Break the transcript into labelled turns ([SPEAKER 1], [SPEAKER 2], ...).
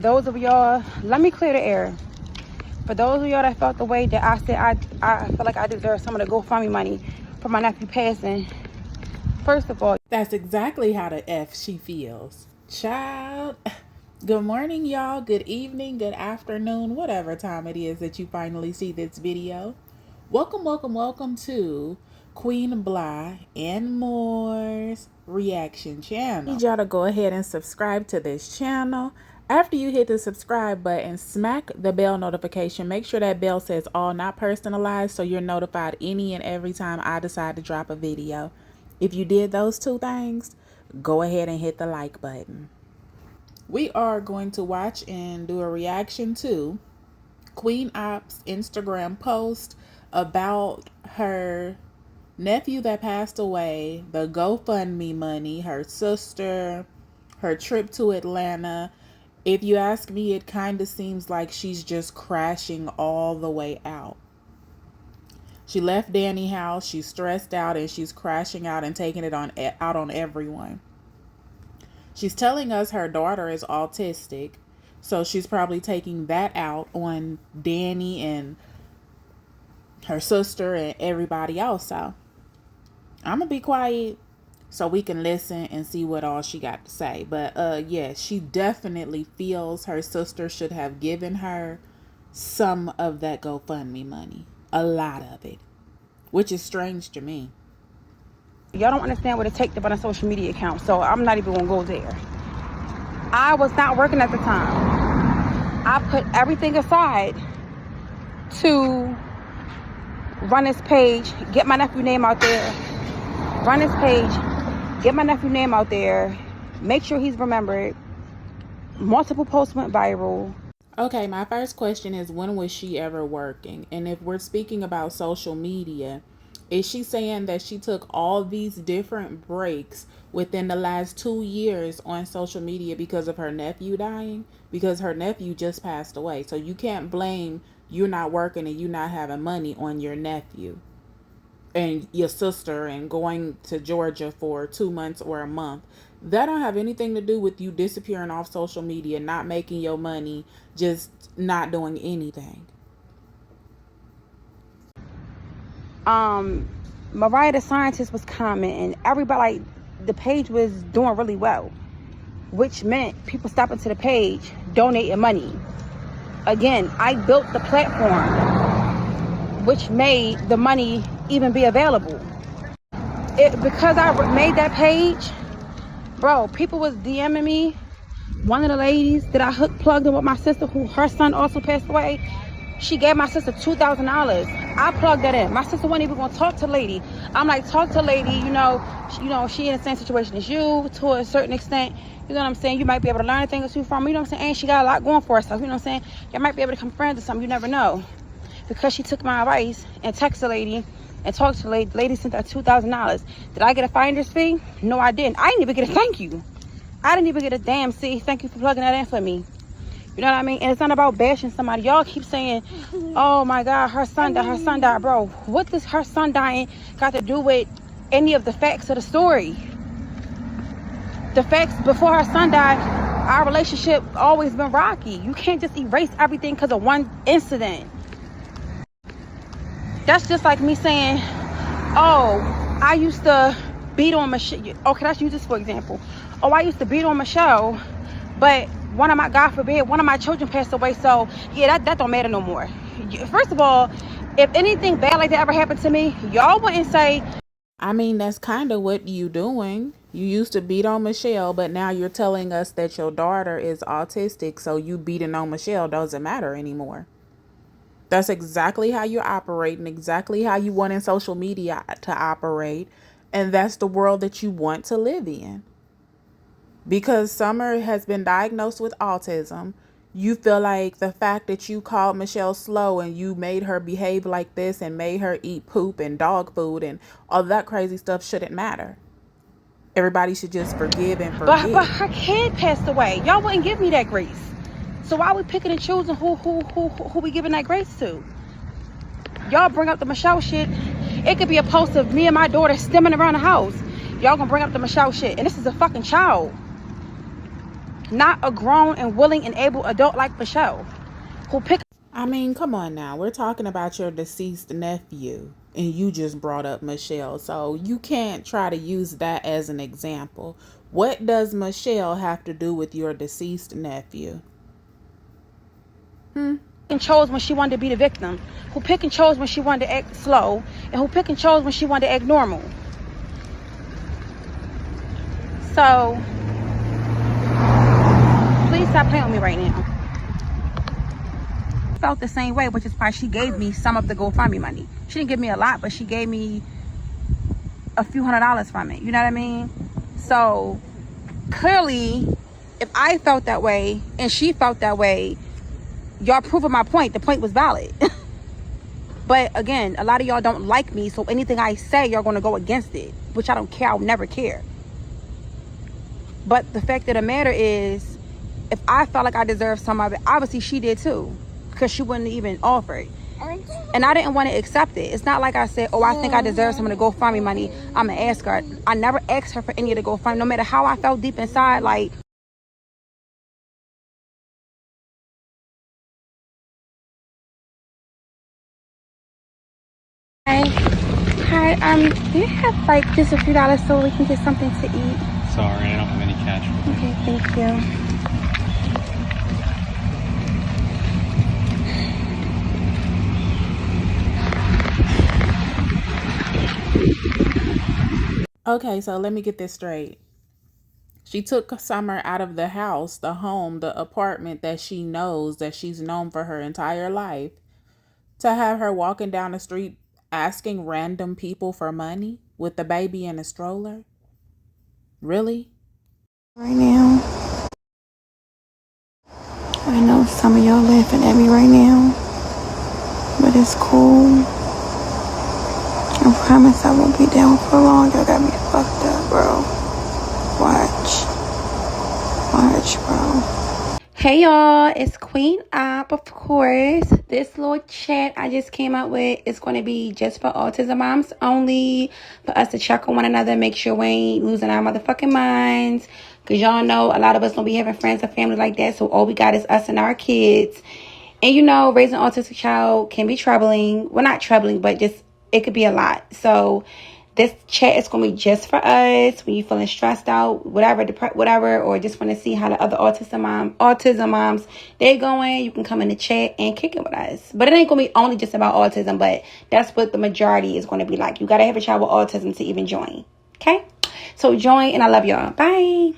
[SPEAKER 1] Those of y'all, let me clear the air. For those of y'all that felt the way that I said I feel like I deserve some of the GoFundMe money for my nephew passing. First of all,
[SPEAKER 2] that's exactly how the F she feels. Child. Good morning, y'all. Good evening, good afternoon, whatever time it is that you finally see this video. Welcome to Queen Blah and More's reaction channel. I need y'all to go ahead and subscribe to this channel. After you hit the subscribe button, smack the bell notification. Make sure that bell says all not personalized so you're notified any and every time I decide to drop a video. If you did those two things, go ahead and hit the like button. We are going to watch and do a reaction to Queen Op's Instagram post about her nephew that passed away, the GoFundMe money, her sister, her trip to Atlanta. If you ask me, it kind of seems like she's just crashing all the way out. She left Danny's house, she's stressed out, and she's crashing out and taking it out on everyone. She's telling us her daughter is autistic, so she's probably taking that out on Danny and her sister and everybody else. So I'm gonna be quiet so we can listen and see what all she got to say. But yeah, she definitely feels her sister should have given her some of that GoFundMe money, a lot of it, which is strange to me.
[SPEAKER 1] y'all don't understand what it takes to run a social media account, so I'm not even gonna go there. I was not working at the time. I put everything aside to run this page, get my nephew name out there, run this page, get my nephew name out there, make sure he's remembered. Multiple posts went viral.
[SPEAKER 2] Okay, my first question is, when was she ever working? And if we're speaking about social media, is she saying that she took all these different breaks within the last 2 years on social media because of her nephew dying? Because her nephew just passed away. So you can't blame you not working and you not having money on your nephew and your sister and going to Georgia for 2 months or a month. That don't have anything to do with you disappearing off social media, not making your money, just not doing anything.
[SPEAKER 1] Mariah the Scientist was commenting. Everybody, like, the page was doing really well, which meant people stopping to the page, donating money. Again, I built the platform, which made the money even be available. Because I made that page, bro, people was DMing me. One of the ladies that I plugged in with my sister, who her son also passed away, she gave my sister $2,000. I plugged that in. My sister wasn't even gonna talk to the lady. I'm like, talk to the lady, you know, she in the same situation as you to a certain extent. You know what I'm saying? You might be able to learn a thing or two from her. You know what I'm saying? And she got a lot going for herself. You know what I'm saying? You might be able to become friends or something. You never know. Because she took my advice and texted the lady and talked to the lady. The lady sent her $2,000. Did I get a finder's fee? No, I didn't. I didn't even get a thank you. I didn't even get a damn see. Thank you for plugging that in for me. You know what I mean? And it's not about bashing somebody. Y'all keep saying, oh my God, her son died. Bro, what does her son dying got to do with any of the facts of the story? The facts, before her son died, our relationship always been rocky. You can't just erase everything because of one incident. That's just like me saying, oh, I used to beat on Michelle. Okay, let's use this for example. Oh, I used to beat on Michelle, but God forbid, one of my children passed away, so yeah, that don't matter no more. First of all, if anything bad like that ever happened to me, y'all wouldn't say.
[SPEAKER 2] I mean, that's kind of what you doing. You used to beat on Michelle, but now you're telling us that your daughter is autistic, so you beating on Michelle doesn't matter anymore. That's exactly how you operate and exactly how you want in social media to operate, and that's the world that you want to live in. Because Summer has been diagnosed with autism, you feel like the fact that you called Michelle slow and you made her behave like this and made her eat poop and dog food and all that crazy stuff shouldn't matter. Everybody should just forgive and forget.
[SPEAKER 1] But her kid passed away. Y'all wouldn't give me that grace. So why are we picking and choosing who we giving that grace to? Y'all bring up the Michelle shit. It could be a post of me and my daughter stimming around the house. Y'all gonna bring up the Michelle shit. And this is a fucking child. not a grown and willing and able adult like Michelle, who pick.
[SPEAKER 2] I mean, come on now. We're talking about your deceased nephew, and you just brought up Michelle. So you can't try to use that as an example. What does Michelle have to do with your deceased nephew?
[SPEAKER 1] And chose when she wanted to be the victim, who pick and chose when she wanted to act slow, and who pick and chose when she wanted to act normal. So please stop playing with me right now. Felt the same way, which is why she gave me some of the GoFundMe money. She didn't give me a lot, but she gave me a few $100s from it. You know what I mean? So clearly, if I felt that way and she felt that way, y'all proving my point. The point was valid. But again, a lot of y'all don't like me, so anything I say, y'all gonna go against it, which I don't care. I'll never care. But the fact of the matter is, if I felt like I deserved some of it, obviously she did too, because she wouldn't even offer it. And I didn't want to accept it. It's not like I said, oh, I think I deserve some of the GoFundMe money, I'm gonna ask her. I never asked her for any of the GoFundMe, no matter how I felt deep inside, like, hi, do you have like just a few dollars so we can get something to eat?
[SPEAKER 3] Sorry, I don't have any cash with me.
[SPEAKER 1] Okay, thank
[SPEAKER 2] you. Okay, so let me get this straight. She took Summer out of the house, the home, the apartment that she knows, that she's known for her entire life, to have her walking down the street asking random people for money with the baby in a stroller? Really?
[SPEAKER 1] Right now, I know some of y'all laughing at me right now, but it's cool. I promise I won't be down for long. Y'all got me fucked up, bro. Watch, bro. Hey y'all, it's Queen Op, of course. This little chat I just came out with is going to be just for autism moms only, for us to check on one another, make sure we ain't losing our motherfucking minds, because y'all know a lot of us don't be having friends or family like that, so all we got is us and our kids. And you know, raising an autistic child can be troubling. Well, not troubling, but just it could be a lot. So this chat is going to be just for us. When you feeling stressed out, whatever, or just want to see how the other autism moms, they're going, you can come in the chat and kick it with us. But it ain't going to be only just about autism, but that's what the majority is going to be like. You got to have a child with autism to even join. Okay? So join, and I love y'all. Bye.